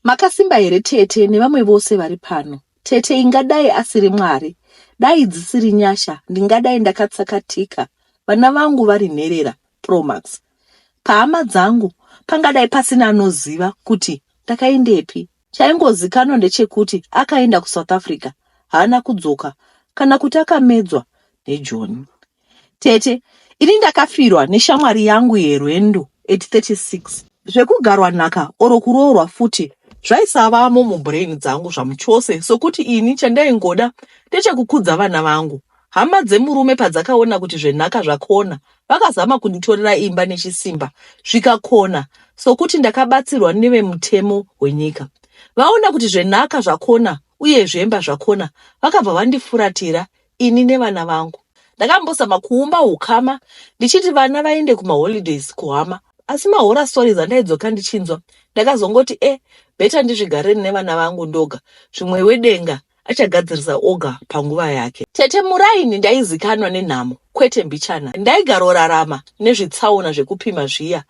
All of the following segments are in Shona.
Makasimba here Tete nevamwe vose vari pano. Tete ingadai asiri Mwari, dai dzisiri nyasha, ndingadai ndakatsakatika, vana vangu vari nherera Promax. Pahama dzangu pangadai pasina anoziva kuti ndakaendepi. Chaingozikanwa ndechekuti akaenda kuSouth Africa, haana kudzoka kana kuti akamedzwa neJohn. Tete, ini ndakafirwa neshamwari yangu yerwendo at 36. Zvekugarwa nhaka oro kuroorwa futi zvaisavamo mubrain dzangu zvamuchose, sokuti ini chandaingoda ndechekukudza vana vangu. Hama dzemurume padzakaona kuti zvenhaka zvakona, vakazama kunditorera imba nechisimba, zvikakona, sokuti ndakabatsirwa nevemutemo wenyika. Vaona kuti zvenhaka zvakona uye zvemba zvakona, vakabva vandifuratira ini nevana vangu. Ndakambozama kuumba ukama ndichiti vana vaende kumaholidays kuhama, asi mahora stories andaidzoka ndichinzwa, ndakazongoti beta ndizvigareni nevana vangu ndoga, zvimwe wedenga achagadzirisa oga panguva yake. Tete muraini ndaizikanwa nenhamo, kwete mbichana. Ndaigarorarama nezvitsaona zvekupima zviya,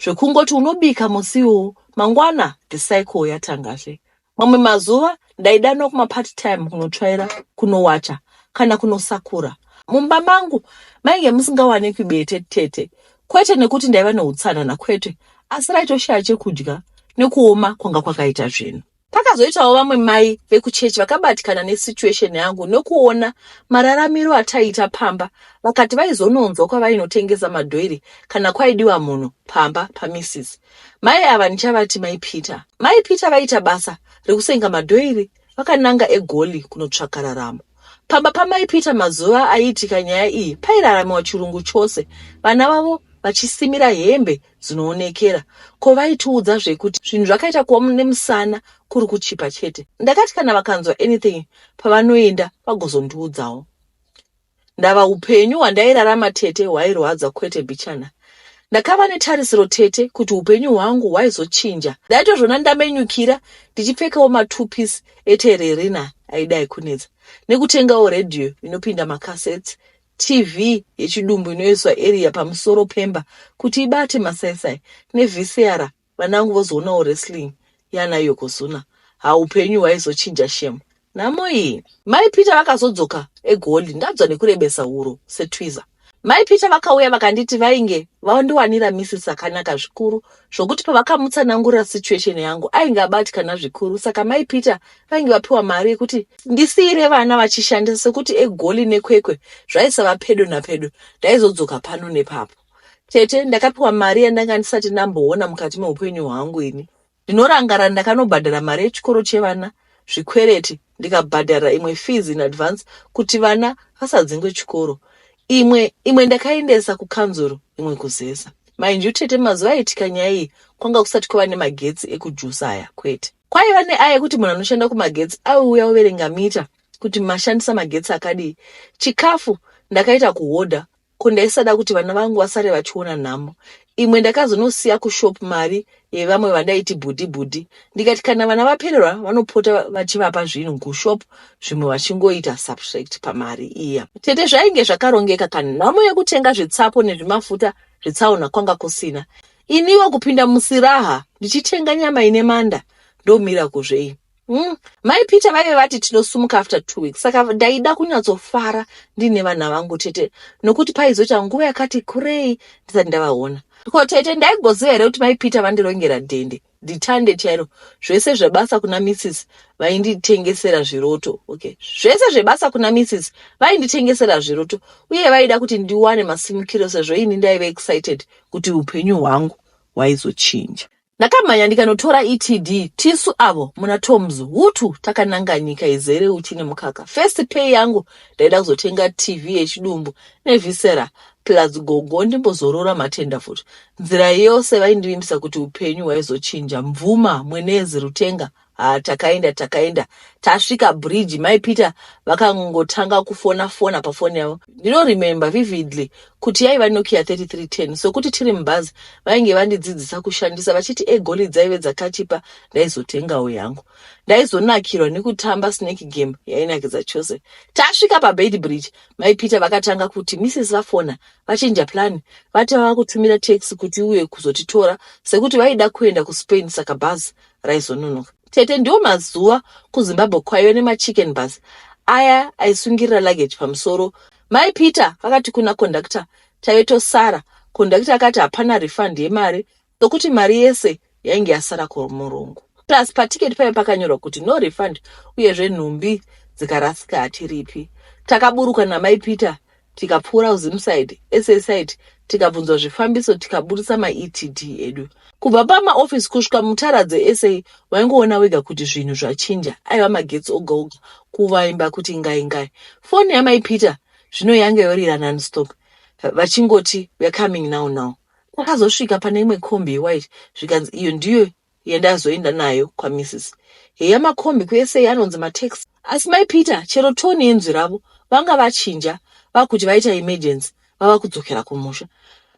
zvekungoti unobika musiwo, mangwana dhisaiko yatangazve. Mamwe mazuva ndaidanwa kuma-part time kunotsvaira, kunowacha kana kunosakura. Mumba mangu mainge musingawanikwi bete Tete, kwete nekuti ndaiva neutsanana kwete, asi raitoshaya chekudya nekuoma kwanga kwakaita zvinhu. Pakazoitawo vamwe mai vekuchechi vakabatikana nesituation yangu nokuona mararamiro ataita pamba, vakati vaizononzwa kwavainotengesa madhoiri kana kwaidiwa munhu pamba paMrs. Mai ava ndichavati Mai Peter. Mai Peter vaita basa rekusenga madhoiri, vakananga eGoli kunotsvaka raramo. Pamba paMai Peter mazuva aiitika nyaya iyi pairaramiwa chirungu chose, vana vavo vachisimira hembe dzinoonekera. Ko vaitiudza zvekuti zvinhu zvakaita kuva nemusana kuri kuchipa chete. Ndakati kana vakanzwa anything pavanoenda vagozondiudzawo. Ndava upenyu hwandairarama Tete hwairwadza kwete mbichana. Ndakava netarisiro Tete kuti upenyu hwangu hwaizochinja. Ndaitozvona ndamenyukira ndichipfekawo matupisi etererina aidai kunetsa, nekutengawo redhiyo inopinda makaseti, TV yechidumbu inoiswa area pamusoro pemba kuti ibate masaisai, nevhisiara vanangu vozoonawo wrestling yana Yokozuna. Upenyu hwaizochinja shemu. Nhamo iyi Mai Peter vakazodzoka eGoli, ndabva nekurebesa huro seTwiza. Mai Peter vakauya vakanditi vainge vandiwanira Mrs. akanaka zvikuru, zvokuti pavakamutsanangurira situation yangu ainge abatikana zvikuru. Saka Mai Peter vainge vapiwa mari yekuti ndisiyire vana vachishandisa, sekuti eGoli nekwekwe zvaisava pedo napedo, ndaizodzoka pano nepapo. Tete, ndakapiwa mari yandanga ndisati ndamboona mukati meupenyu hwangu ini. Ndinorangara ndakanobhadhara mari yechikoro chevana, zvikwereti, ndikabhadhara imwe fees in advance kuti vana vasadzingwe chikoro. Imwe ndakaendesa kukanzuro, imwe kuzesa. Mind you, Tete mazuva aitika nyaya iyi kwanga kusati kwava nemagetsi ekujusa aya kwete. Kwaiva neaya kuti munhu anoshanda kumagetsi auya uverenga mita kuti mashandisa magetsi akadii. Chikafu ndakaita kuhodha, kundaisada kuti vana vangu vasare vachiona nhamo. Imwe ndakazonosiya kushopu mari yevamwe vandaiti bhudhi. Ndikati kana vana vapererwa vanopota vachivapa zvinhu kushopu, zvimwe vachingoita subtract pamari iya. Tete zvainge zvakarongeka kana nhamo yekutenga zvitsapo nezvimafuta zvitsaona kwanga kusina. Iniwo kupinda musiraha ndichitenga nyama ine manda, ndomira kuzvei. Mai Peter vaive vati tinosumuka after 2 weeks. Saka ndaida kunyatsofara ndine vana vangu Tete, nokuti paizoita nguva yakati kurei ndisati ndavaona. Ko Tete, ndaigoziva here kuti Mai Peter vandirongera dhende, nditande chairo. Zvese zvebasa kuna Mrs. vainditengesera zviroto. Zvese zvebasa kuna Mrs. vainditengesera zviroto, uye vaida kuti ndiwane masimukiro, sezvo ini ndaive excited kuti upenyu hwangu hwaizochinja. Ndakamhanya ndikanotora ETD tisu avo muna Tom's hutu takananga nyika izere uchi nemukaka. First pay yangu ndaida kuzotenga TV yechidumbu nevhisera plus gogo ndimbozorora matenda futi. Nzira yose vaindivimbisa kuti upenyu hwaizochinja. Mvuma, Mwenezi, Rutenga, takaenda tasvika bridge. Mai Peter vakangotanga kufona pafoni yavo. Ndino-remember vividly kuti yaiva Nokia 3310, sokuti tiri mubhazi vainge vandidzidzisa kushandisa vachiti eGoli dzaive dzakachipa, ndaizotengawo yangu. Ndaizonakirwa nekutamba snake game yainakidza chose. Tasvika paBeit Bridge, Mai Peter vakatanga kuti Mrs. vafona vachinja plan, vati vava kutumira taxi kuti uye kuzotitora, sekuti vaida kuenda kuSpain, saka bhazi raizononoka. Tete ndiwo mazuva kuZimbabwe kwaive nemachicken bus aya aisungirira luggage pamusoro. Mai Peter vakati kuna kondakta, taitosara. Kondakta akati hapana refund yemari, sokuti mari yese yainge yasara kumurungu. Plus patiketi paive pakanyorwa kuti no refund, uyezve nhumbi dzikarasika hatiripi. Takaburuka naMai Peter tikapfuura uZimside, SA side, tikabvunzwa zvifambiso, tikabudisa maETD edu. Kubva pamaofisi kusvika mutara dzeSA waingoona wega kuti zvinhu zvachinja, aiva magetsi oga oga, kuvaimba kuti ngai ngai. Foni yaMai Peter zvino yange yorira non-stop, vachingoti we're coming now now. Takazosvika pane imwe kombi yewhite, zvikanzi iyo ndiyo yandazoenda nayo kwaMrs. Heya makombi kuSA anonzi mataxi. Asi Mai Peter chero toni yenzwi ravo vanga vachinja, vakuti vaita emergency, vava kudzokera kumusha.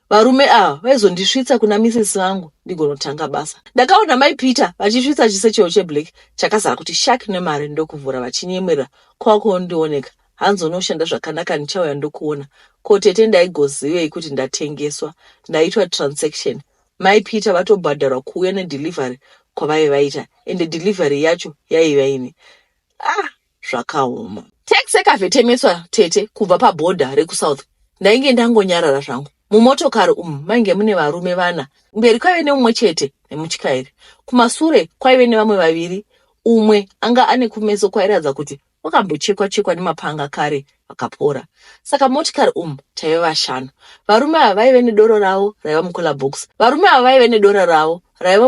Varume ava vaizondisvitsa kuna Mrs vangu ndigonotanga basa. Ndakaona Mai Peter vachisvitsa chisechewo cheblack chakazara kuti shark nemari ndokuvhura vachinyemwerera kwako ndioneka. Hanzi unoshanda zvakanaka, ndichauya ndokuona. Ko Tete ndaigozivei kuti ndatengeswa, ndaitwa transaction. Mai Peter vatobhadharwa kuuya nedelivery kwavaive vaita, ende delivery yacho yaiva ine. Zvakaoma. Taxi yakavhetemeswa Tete kubva pabhodha rekuSouth. Ndainge ndangonyarara zvangu. Mumotokari mainge mune varume vana. Mberi kwaive neumwe chete nemutyairi. Kumasure kwaive nevamwe vaviri. Umwe anga ane kumeso kwairatidza kuti wakambochekwa chekwa nemapanga kare vakapora. Saka motikari taive vashanu. Varume ava vaive nedoro ravo raiva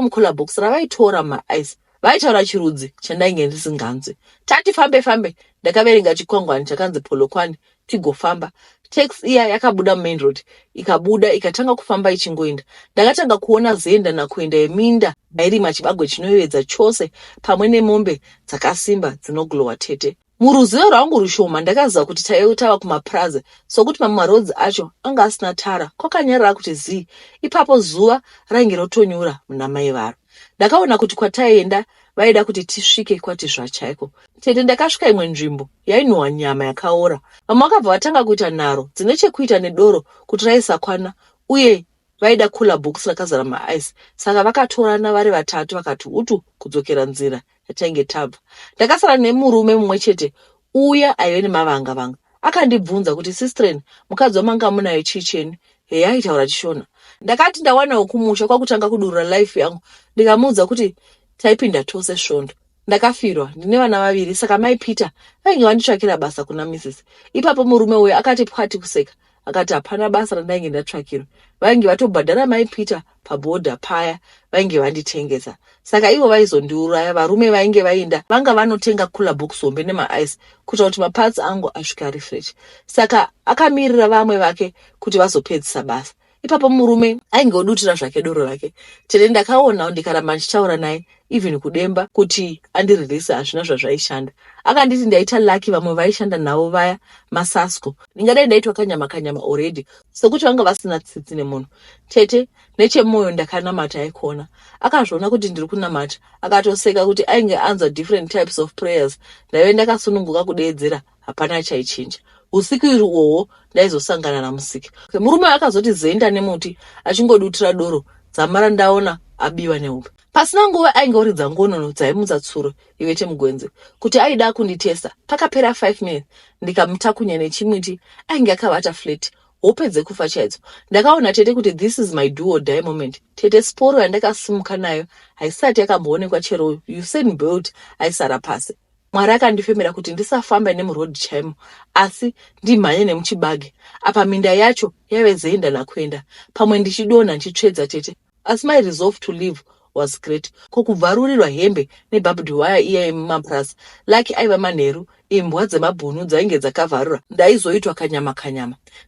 mukula box. Ravaitora maice. Vaitaura chirudzi chandainge ndisinganzwi. Tati fambe. Ndakaverenga chikwangwani chakanzi Polokwane tigofamba. Taxi iya yakabuda main road, ikabuda ikatanga kufamba ichingoenda. Ndakatanga kuona Zenda nakuenda yeminda mairima chibagwe chinoyevedza chose, pamwe nemombe dzakasimba dzinoglowa Tete. Muruzivo rwangu rushoma ndakaziva kuti taiva kumapraza, sokuti mamwe marodzi acho anga asina tara, kwakanyarara kuti zii. Ipapo zuva rainge rotonyura muna mai varo. Ndakaona kuti kwataienda vaida kuti tisvike kwati zvachaiko. Tete ndakasvika imwe nzvimbo yainhuhwa nyama yakaora. Vamwe vakabva vatanga kuita nharo dzine chekuita nedoro kuti raisakwana, uye vaida kula bhokisi rakazara maice. Saka vakatorana vari vatatu vakati utu kudzokera nzira yatainge tabva. Ndakasara nemurume mumwe chete uya aive nemavanga-vanga. Akandibvunza kuti sistereni, mukadzi wamanga munayo chii chenu? Heya aitaura chishona. Ndakati ndawanawo kumusha kwakutanga kudurura life yangu. Ndikamuudza kuti taipinda tose svondo. Ndakafirwa, ndine vana vaviri, saka Mai Peter vainge vanditsvakira basa kuna Mrs. Ipapo murume uyo akati pwati kuseka, akati hapana basa randainge ndatsvakirwa. Vainge vatobhadhara Mai Peter pabhodha paya, vainge vanditengesa. Saka ivo vaizondiuraya. Varume vainge vaenda vanga vanotenga kula box hombe nemaice kuita kuti mapatsi angu asvika ari fresh. Saka akamirira vamwe vake kuti vazopedzisa basa. Ipapo murume ainge odutira zvake doro rake. Tete ndakaona ndikaramba ndichitaura naye even kudemba kuti andirirese hazvina zvazvaishanda. Akanditi ndaita lucky vamwe vaishanda navo vaya masasko. Ndingadai ndaitwa kanyama already, sokuti vanga vasina tsitsi nemunhu. Tete nechemwoyo ndakanamata aikona. Akazviona kuti ndiri kunamata, akatoseka kuti ainge anzwa different types of prayers. Ndaive ndakasununguka kudeedzera, hapana chaichinja. Usiku irwohwo ndaizosangana namusiki. Murume akazoti Zenda nemuti achingodutira doro, dzamara ndaona abiwa nehupe. Pasina nguva ainge oridza ngonono dzaimutsa tsuro ivete mugwenzi kuti aida kunditesta. Pakapera 5 minutes ndikamutakunya nechimwiti, ainge akavata flat. Hope dzekufa chaidzo. Ndakaona Tete kuti this is my do or die moment. Tete sporo yandakasimuka nayo haisati yakamboonekwa chero Usain Bolt aisara pasi. Mwari akandifemera kuti ndisafamba nemuroad chaimo, asi ndimhanye nemuchibage. Apa minda yacho yaive Zenda nakuenda, pamwe ndichidonha ndichitsvedza Tete. Asi my resolve to live was great. Kokubvarurirwa hembe nebhabhudhi waya iya yemumaprasa, Lucky aiva manheru, imbwa dzemabhunu dzainge dzakavharura. Ndaizoitwa kanyama.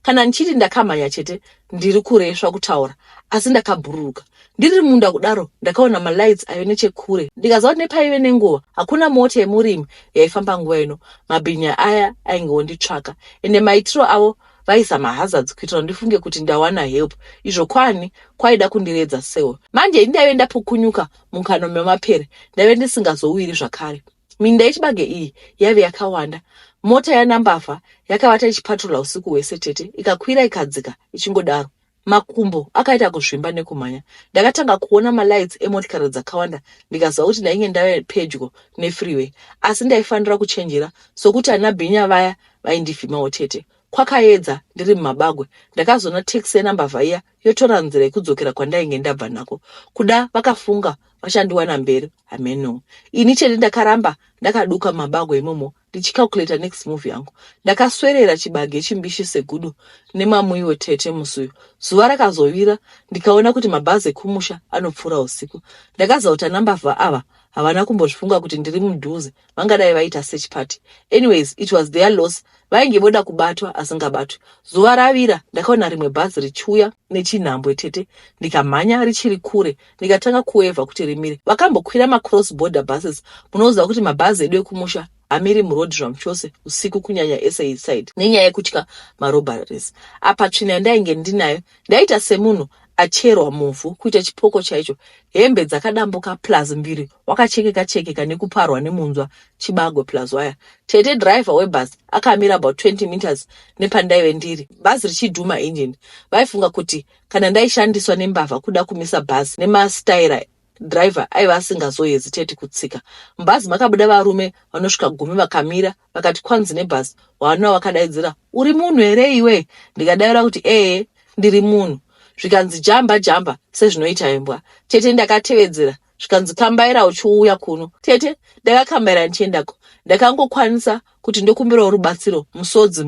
Kana ndichiti ndakamhanya Tete, ndiri kuresva kutaura, asi ndakabhururuka. Ndiri munda kudaro, ndakaona malights ayo nechekure. Ndikaziva kuti nepaive nenguva, hakuna mota yemurimi yaifamba nguva ino. Mabhinya aya aingonditsvaka, ende maitiro avo vaisa mahazards kuitira ndifunge kuti ndawana help. Izvo kwani kwaida kundiredza sewo. Manje ndaive ndapukunyuka mukano memapere, ndaive ndisingazowiri zvakare. Minda yechibage iyi yaive yakawanda. Mota yanambavha yakavata ichipatrula usiku hwese Tete, ikakwira ikadzika ichingodaro. makumbo akaita kuzvimba nekumhanya. Ndakatanga kuona malights emotikari dzakawanda ndikaziva kuti ndainge ndave pedyo nefreeway, asi ndaifanira kuchenjera sokuti ana bhinya vaya vaindivhimawo tete. Kwakaedza ndiri mumabagwe, ndakazoona teksi yenambavha iya yotora nzira yekudzokera kwandainge ndabva nako. Kuda vakafunga vachandiwana mberi, hameno. Ini chete ndakaramba ndakaduka mumabagwe imomo ndichicalculata next move yangu. Ndakaswerera chibage chimbishi segudu nemamuiwo tete musuyo. Zuva rakazovira ndikaona kuti mabhazi ekumusha anopfuura usiku. Ndakazauta nambavha ava havana kumbozvifunga kuti ndiri mudhuze, vangadai vaita search party. Anyways, it was their loss. Vainge voda kubatwa asingabatwi. Zuva ravira ndakaona rimwe bhazi richiuya nechinhambwe tete, ndikamhanya richiri kure, ndikatanga kuwevha kuti rimire. Vakambokwira macross border buses. Munoziva kuti mabhazi edu ekumusha amiri muroad zvamo chose usiku, kunyanya SA side, nenyaya yekutya marobberies. Apa tsvina yandainge ndinayo ndaita semunhu acherwa muvhu kuita chipoko chaicho, hembe dzakadambuka plus 2 wakachekeka nekuparwa nemunzwa chibagwe plus waya. Tete driver webhasi akamira about 20 meters nepandaive ndiri, bhazi richidhuma engine. Vaifunga kuti kana ndaishandiswa nembavha kuda kumisa bhazi nemastaira, driver aiva asingazohesiteti kutsika. Mubhazi makabuda varume vanosvika 10 vakamira vakati kwanzi nebhazi, wana wakadaidzira, uri munhu here iwe? Ndikadavira kuti ndiri munhu. Zvikanzi jamba sezvinoita imbwa. Tete ndakatevedzera, zvikanzi kambaira uchiuya kuno. Tete ndakakambaira ndichiendako. Ndakangokwanisa kuti ndokumbirawo rubatsiro musodzi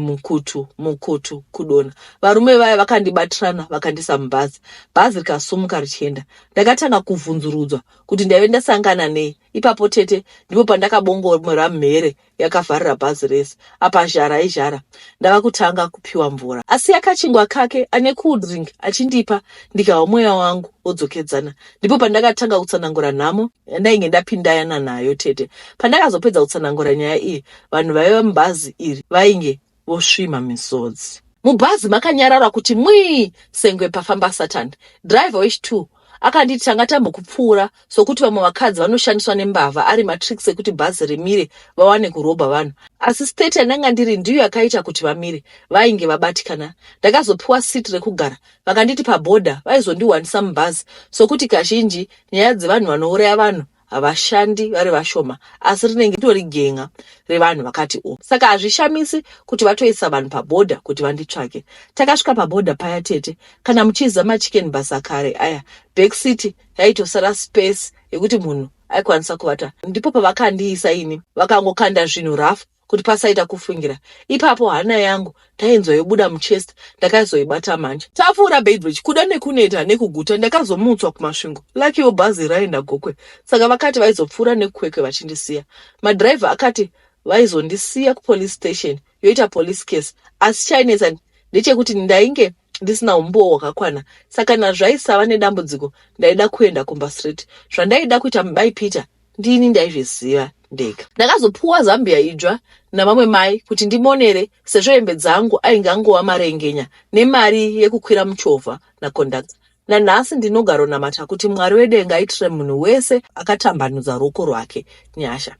mukutu kudona. Varume vaya vakandibatirana vakandisa mubhazi. Bhazi rikasumuka richienda. Ndakatanga kuvhunzurudzwa kuti ndaive ndasangana nei. Ipapo tete ndipo pandakabongomera mhere yakavharira bhazi rese. Apa zhara izhara ndava kutanga kupiwa mvura. Asi akachingwa kake ane cool drink achindipa, ndikawa mweya wangu wodzokedzana. Ndipo pandakatanga kutsanangura nhamo yandainge ndapindayana nayo tete. Pandakazopedza kutsanangura nyaya iyi, vanhu vaiva mubhazi iri vainge vosvima misodzi. Mubhazi makanyarara kuti mwii sengwe pafamba Satani. Driver wechi2 akanditi tanga tambokupfuura sokuti vamwe vakadzi vanoshandiswa nembavha ari matricks ekuti bhazi rimire vawane kurobha vanhu. Asi state yandanga ndiri ndiyo yakaita kuti vamire, vainge vabatikana. Ndakazopiwa siti rekugara, vakanditi pabhodha vaizondiwanisa mubhazi sokuti kazhinji nyaya dzevanhu vanouraya vanhu havashandi vari vashoma, asi rinenge ndori genga revanhu vakati Saka hazvishamisi kuti vatoisa vanhu pabhodha kuti vanditsvake. Takasvika pabhodha paya tete, kana muchiza machicken basa kare aya, backseat yaitosara space yekuti munhu aikwanisa kuvata. Ndipo pavakandiisa ini vakangokanda zvinhu rafu kuti pasaita kufungira. Ipapo hana yangu tainzoibuda muchest, ndakaizoibata manje. Tapfuura Beitbridge kuda nekuneta nekuguta, ndakazomutswa kumasvingo. Lakiwo bhazi raenda gokwe, saka vakati vaizopfuura nekwekwe vachindisiya. Madhiraivha akati vaizondisiya kupolice station yoita police case, asi chainetsa ndechekuti ndainge ndisina umbowo wakakwana, saka nazvaisava nedambudziko ndaida kuenda Kumba Street. Zvandaida kuita mubai Peter ndini ndaizviziva ndega. Ndakazopuwa zambia idzva navamwe mai kuti ndimonere, sezvo hembe dzangu ainge angova marengenya nemari yekukwira muchovha naconductor. Nanhasi ndinogaro namata kuti Mwari wedenga aitire munhu wese akatambanudza ruoko rwake nyasha.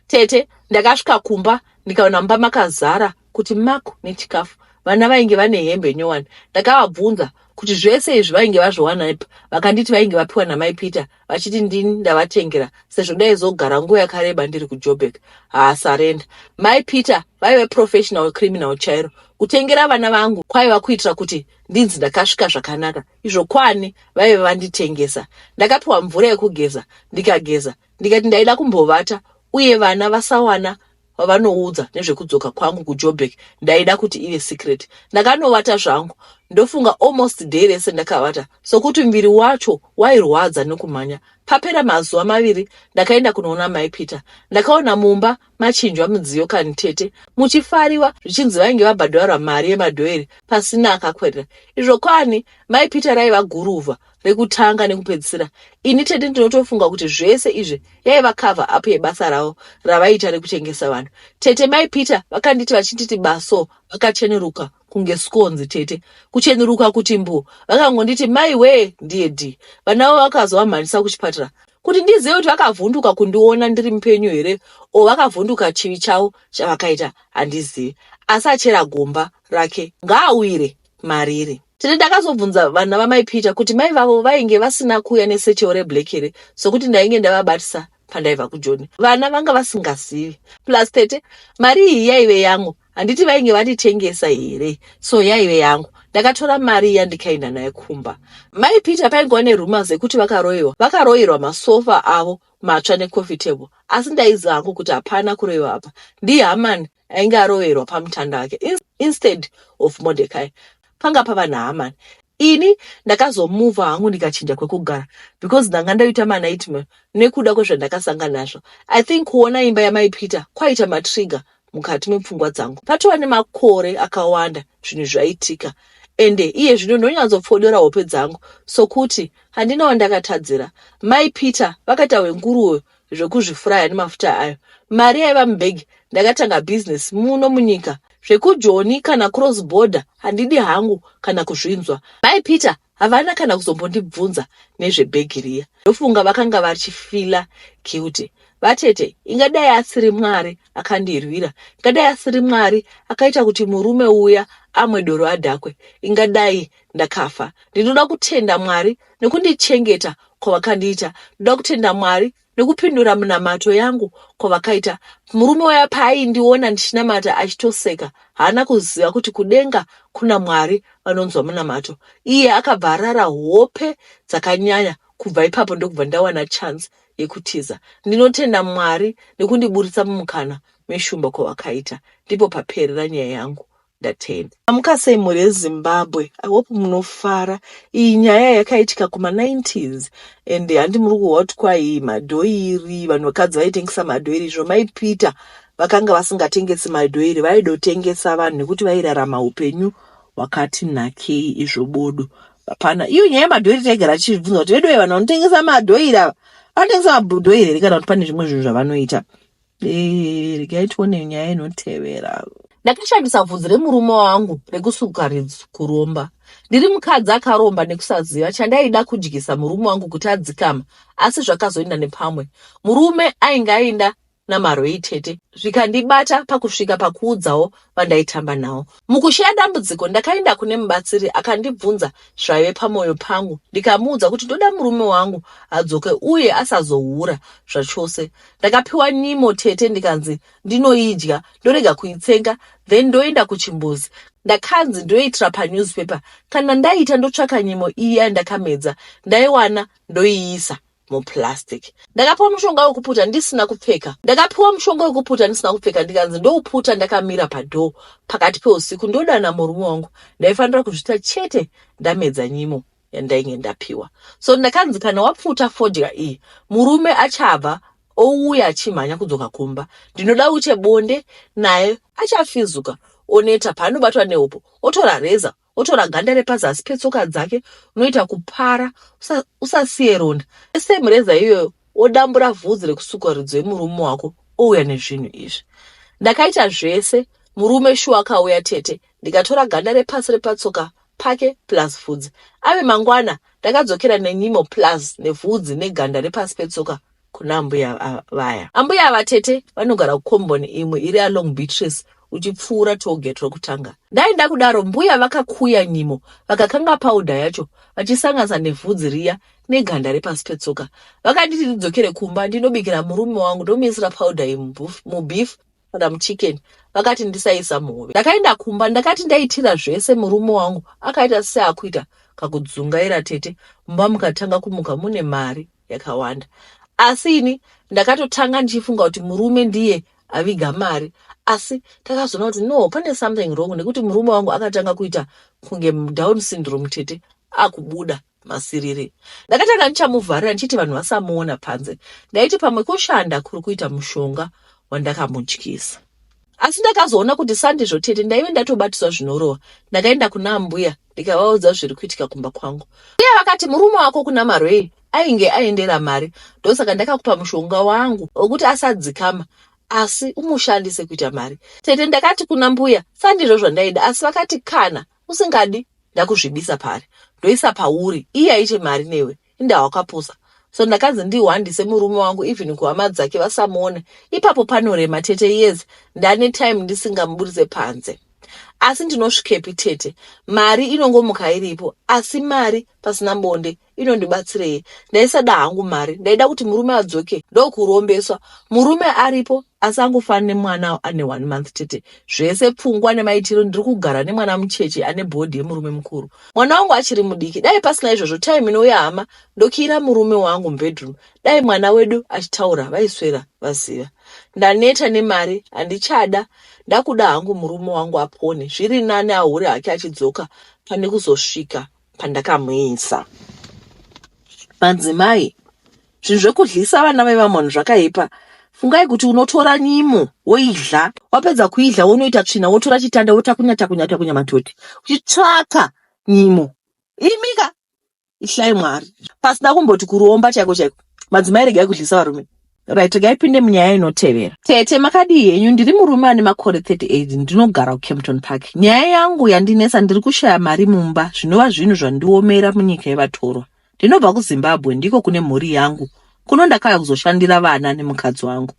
Tete ndakasvika kumba ndikaona mumba makazara kuti mako nechikafu. Vana vainge vane hembe nyowani. Ndakavabvunza kuti zvese izvi vainge vazviwana ipa. Vakanditi vainge vapiwa namai Peter, vachiti ndini ndavatengera sezvo ndaizogara nguva yakareba ndiri kuJoburg. Sarenda. Mai Peter vaive professional criminal chairo. Kutengera vana vangu kwaiva kuitira kuti ndinzi ndakasvika zvakanaka. Izvo kwani vaive vanditengesa. Ndakapiwa mvura yekugeza, ndikageza. Ndikati ndaida kumbovata uye vana vasawana vavanoudza nezvekudzoka kwangu kuJoburg. Ndaida kuti ive secret. Ndakanovata zvangu. Ndofunga almost day rese ndakavata, sokuti muviri wacho wairwadza nekumhanya. Papera mazuva 2 ndakaenda kunoona mai Peter. Ndakaona mumba machinjwa mudziyo kani tete, muchifariwa zvichinzi vainge vabhadhara mari yemadhoeri pasina akakwerera. Izvo kwani mai Peter raiva guruvha rekutanga nekupedzisira. Ini tete ndinotofunga kuti zvese izvi yaiva cover up yebasa ravo ravaita rekutengesa vanhu. Tete mai Peter vakanditi vachinditi baso vakacheneruka kunge skonzi tete. Kucheneruka kuti mbu. Vakangonditi mai we ndiye di. Vanavo vakazovamhanyisa kuchipatara kuti ndizive kuti vakavhunduka kundiona ndiri mupenyu here o vakavhunduka chivi chavo chavakaita handizivi. Asi achera gomba rake ngaawire mariri. Tete ndakazobvunza vana vamai Peter kuti mai vavo vainge vasina kuuya nesechewo reblack here sokuti ndainge ndavabatisa pandaibva kuJoni. Vana vanga vasingazivi. Plus tete mari iyi yaive yangu. Handiti vainge vanditengesa here. So yaive yangu. Ndakatora mari yandikaenda nayo kumba. Mai Peter painge nerumors ekuti vakaroyerwa masofa avo matsva necoffee table. Asi ndaiziva hangu kuti hapana kuroyiwa apa. NdiHaman ainge aroyerwa pamutanda wake instead of Mordecai. Panga pava naHaman. Ini ndakazomuvha hangu ndikachinja kwekugara because ndanga ndaita manightmare nekuda kwezvandakasangana nazvo. I think kuona imba yamai Peter kwaita matrigger mukati mepfungwa dzangu. Patova nemakore akawanda zvinhu zvaitika. Ende iye zvino ndonyatsopfodora hope dzangu sokuti handina wandakatadzira. Mai Peter vakaita wenguruwe zvekuzvifuraya nemafuta ayo. Mari yaiva mubhegi. Ndakatanga business muno munyika. ZvekuJoni kana cross border handidi hangu kana kuzvinzwa. Mai Peter havana kana kuzombondibvunza nezvebhegi riya. Ndofunga vakanga vachifila guilty. Vatete, ingadai asiri Mwari akandirwira. Ingadai asiri Mwari akaita kuti murume uya amwe doro adhakwe. Ingadai ndakafa. Ndinoda kutenda Mwari nekundichengeta kwavakandiita. Ndoda kutenda Mwari nekupindura munamato yangu kwavakaita. Murume uya paaindiona ndichinamata achitoseka. Haana kuziva kuti kudenga kuna Mwari vanonzwa munamato. Iye akabva arara hope dzakanyanya. Kubva ipapo ndokubva ndawana chance yekutiza. Ndinotenda Mwari nekundiburitsa mumukana meshumba kwavakaita. Ndipo paperera nyaya yangu. Ndatenda. Amukasei mhuri yeZimbabwe. I hope munofara. Iyi nyaya yakaitika kuma90s. And handi muri kuhwa kuti kwai madhoiri, vanhu vakadzi vaitengesa madhoiri. Mai Peter vakanga vasingatengesi madhoiri, vaidotengesa vanhu nekuti vairarama upenyu wakati nakei izvobodo. Hapana, iyo nyaya madhoiri taigara tichibvunza kuti vedo vanhu vanotengesa madhoiri ava vanotengesa madhoiri here kana kuti pane zvimwe zvinhu zvavanoita. Regai tione nyaya inotevera. Ndakashandisa bvudzi remurume wangu rekusuka kuromba. Ndiri mukadzi akaromba nekusaziva chandaida kudyisa murume wangu kuti adzikama, asi zvakazoenda nepamwe. Murume ainge aenda namaroi tete, zvikandibata pakusvika pakuudzawo vandaitamba nawo. Mukushaya dambudziko ndakaenda kune mubatsiri akandibvunza zvaive pamwoyo pangu. Ndikamuudza kuti ndoda murume wangu adzoke uye asazohura zvachose. Ndakapiwa nyimo tete ndikanzi ndinoidya, ndorega kuitsenga, then ndoenda kuchimbuzi. Ndakanzi ndoitira panewspaper. Kana ndaita ndotsvaka nyimo iya ndakamedza, ndaiwana ndoiisa muplastic. Ndakapiwa mushonga wekuputa ndisina kupfeka. Ndikanzi ndouputa ndakamira padoo pakati peusiku ndodana murume wangu. Ndaifanira kuzvita chete ndamedza nyimo yandainge ndapiwa. So ndakanzi kana wapfuta fodya iyi, murume achabva ouya achimhanya kudzoka kumba. Ndinoda uche bonde naye achafizuka. Oneta paanobatwa nehopo, otora reza, otora ganda repazasi petsoka dzake, unoita kupara, usasiye ronda. Semureza iyoyo, odambura vhudzi rekusuka ridzo yemurume wako, ouya nezvinhu izvi. Ndakaita zvese, murume shuwa akauya tete, ndikatora ganda repasi repatsoka pake plus vhudzi. Ave mangwana, ndakadzokera nenyimo plus nevhudzi neganda repasi petsoka kuna mbuya vaya. Ambuya ava tete vanogara kukomboni imwe iri along Beatrice, uchipfuura tollgate rokutanga. Ndaenda kudaro mbuya vakakuya nyimo, vakakanga powder yacho, vachisanganisa nevhudzi riya neganda repasi petsoka. Vakanditi ndidzokere kumba ndinobikira murume wangu ndomuisira powder mubeef kana muchicken. Vakati ndisaisa muhove. Ndakaenda kumba ndakati ndaitira zvese murume wangu akaita seakuita kakudzungaira tete. Mumba mukatanga kumuka mune mari yakawanda. Asi ini ndakatotanga ndichifunga kuti murume ndiye aviga mari. Asi takazoona kuti no, pane something wrong nekuti murume wangu akatanga kuita kunge Down syndrome tete akubuda masiriri. Ndakatanga ndichamuvharira ndichiti vanhu vasamuona panze. Ndaiti pamwe kushanda kuri kuita mushonga wandakamutyisa. Asi ndakazoona kuti sandizvo tete ndaive ndatobatiswa zvinorohwa. Ndakaenda kuna mbuya ndikavaudza zviri kuitika kumba kwangu. Uye vakati murume wako kuna marwei ainge aendera mari, ndosaka ndakakupa mushonga wangu wokuti asadzikama asi umushandise kuita mari. Tete ndakati kuna mbuya sandizvo zvandaida, asi vakati kana usingadi ndakuzvibisa pari, ndoisa pauri, iye aite mari newe, inda wakapusa. So ndakanzi ndiwandise murume wangu even kuhama dzake vasamuone. Ipapo panorema tete, yes, ndane time ndisingamuburitse panze. asi ndinosvikepi tete? Mari inongomuka iripo, asi mari pasina bonde inondibatsirei? Ndaisada hangu mari, ndaida kuti murume adzoke ndokurombeswa. Murume aripo asi angofana nemwana ane 1 month tete. Zvese pfungwa nemaitiro ndiri kugara nemwana mucheche ane bhodhi yemurume mukuru. Mwana wangu achiri mudiki, dai pasina izvozvo time inouya hama ndokiira murume wangu mubedroom, dai mwana wedu achitaura vaiswera vaziva. Ndaneta nemari, handichada, ndakuda hangu murume wangu apone. Zviri nani ahure hake achidzoka pane kuzosvika pandakamuisa. Madzimai, zvinhu zvekudlisa vana vevamoni zvakaipa. Fungai kuti unotora nyimo woidla, wapedza kuidla wonoita tsvina, wotora chitanda wotakunya matoti uchitsvaka nyimo. Imika ihlai Mwari, pasina kumboti kuromba chaiko chaiko. Madzimai, regai kudlisa varume. Right, gaipinde munyaya inotevera. Tete, makadii henyu? Ndiri murume ane makore 38, ndinogara kuKempton Park. Nyaya yangu yandinesa, ndiri kushaya mari mumba, zvinova zvinhu zvandiomera munyika yevatorwa. Ndinobva kuZimbabwe, ndiko kune mhuri yangu, kuno ndakauya kuzoshandira vana nemukadzi wangu.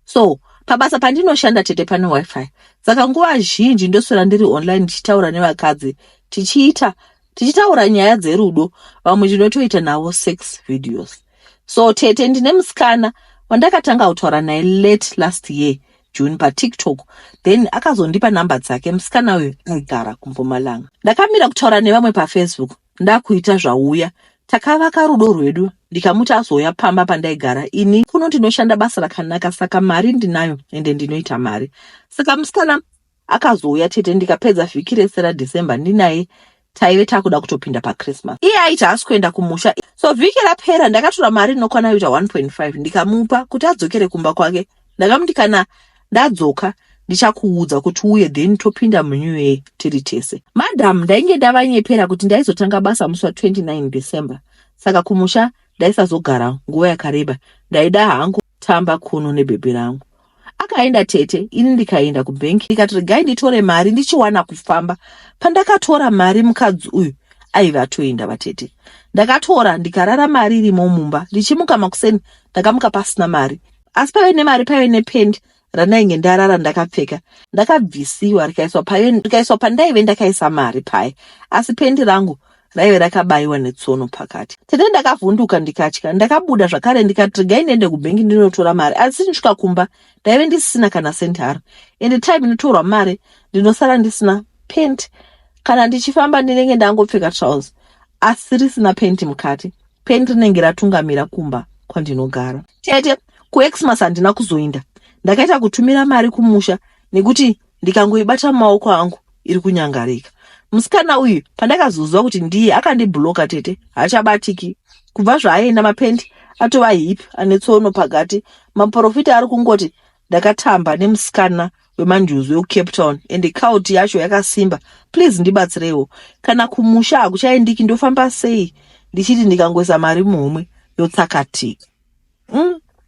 So pabasa pandinoshanda tete pane wifi, saka nguva zhinji ndoswera ndiri online ndichitaura nevakadzi, tichitaura nyaya dzerudo, vamwe ndinotoita navo sex videos. So tete, ndine musikana wandakatanga kutaura naye late last year June paTikTok, then akazondipa namba dzake. Musikana uyu aigara kuMpumalanga. Ndakamira kutaura nevamwe paFacebook, ndakuita zvauya, takavaka rudo rwedu, ndikamuti azoya pamba pandaigara. Ini kuno ndinoshanda basa rakanaka, saka mari ndinayo ende ndinoita mari. Saka musikana akazoya tete, ndikapedza vhiki rese raDecember ndinaye, taive takuda kutopinda paChristmas. Iye aiti haasi kuenda kumusha, so vhiki rapera ndakatora mari inokwana kuita 1.5 ndikamupa kuti adzokere kumba kwake. Ndakamuti kana ndadzoka ndichakuudza kuti uye, then topinda muNew Year tiri tese. Madam, ndainge ndavanyepera kuti ndaizotanga basa musi wa29 December, saka kumusha ndaisazogara nguva yakareba, ndaida hangu tamba kuno nebhebhi rangu. Akaenda tete, ini ndikaenda kubhenki, ndikati regai nditore mari ndichiwana kufamba. Pandakatora mari, mukadzi uyu aiva atoenda vatete. Ndakatora ndikarara mari irimo mumba, ndichimuka makuseni ndakamuka pasina mari, asi paive nemari, paive nependi randainge ndarara ndakapfeka, ndakabvisiwa rikaiswa pandaive ndakaisa mari paya, asi pendi rangu raive rakabayiwa netsono pakati. Tete ndakavhunduka ndikatya, ndakabuda zvakare ndikati regai ndiende kubhenki ndinotora mari, asi ndisvika kumba ndaive ndisina kana sentaro, ende time inotorwa mari ndinosara ndisina pendi. Kana ndichifamba ndinenge ndangopfeka trousers asi risina pendi mukati, pendi rinenge ratungamira kumba kwandinogara. Tete, kuXmas handina kuzoenda, ndakaita kutumira mari kumusha nekuti ndikangoibata mumaoko angu iri kunyangarika. Musikana uyu pandakazozwa kuti ndiye akandibloka tete, haachabatiki. Kubva zvaaenda mapendi atova hipi ane tsono pakati. Maprofita ari kungoti ndakatamba nemusikana wemanjuzi weCape Town ende kauti yacho yakasimba. Please ndibatsirewo, kana kumusha hakuchaendiki, ndofamba sei ndichiti ndikangoisa mari muhomwe yotsakatika.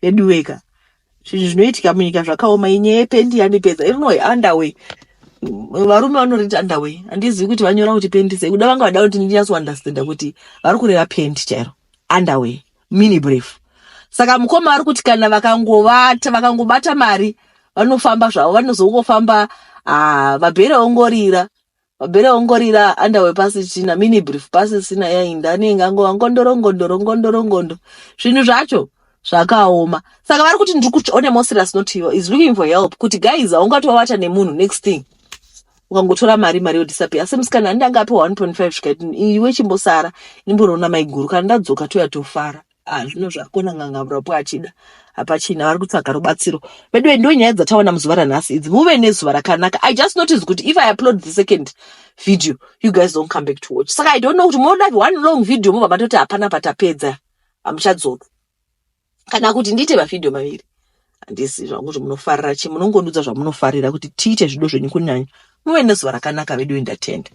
Eduweka zvinhu zvinoitika munyika zvakaoma. Inyaya yependi yandipedza irinoi underway. Varume vanorita underway, handizivi kuti vanyora kuti pendi sei. Kuda vanga vada kuti ndinyasounderstanda kuti vari kureva pendi chairo, underway, mini brief. Saka mukoma ari kuti kana vakangobata mari vanofamba zvavo, vanozongofamba mabhere ongorira underway pasi china, mini brief pasi sina, yainda nengango ngondoro. Zvinhu zvacho zvakaoma. Saka vari kuti ndiri kuti Onemosis not here is looking for help, kuti guys haungatovata nemunhu next thing ukangotora mari yodisappear. Asi musikana handangapiwa 1.5 zvikati iwe chimbosara nimboona maiguru, kana ndadzoka toya tofara. Zvino zvakona ngangavurapo achida hapachina, vari kutsvaga rubatsiro. Bedwe ndo nyaya dzataona muzuva ranhasi idzi, muve nezuva rakanaka. I just noticed kuti if I upload the second video you guys don't come back to watch. Saka I don't know kuti munoda one long video mubva matoti hapana patapedza hamuchadzoka, kana kuti ndiite mavhidhiyo maviri. Handisi zvangu kuti munofarira chi, munongondudza zvamunofarira kuti tiite zvido zvenyu kunyanya. Muve nezuva rakanaka, vedu ndatenda.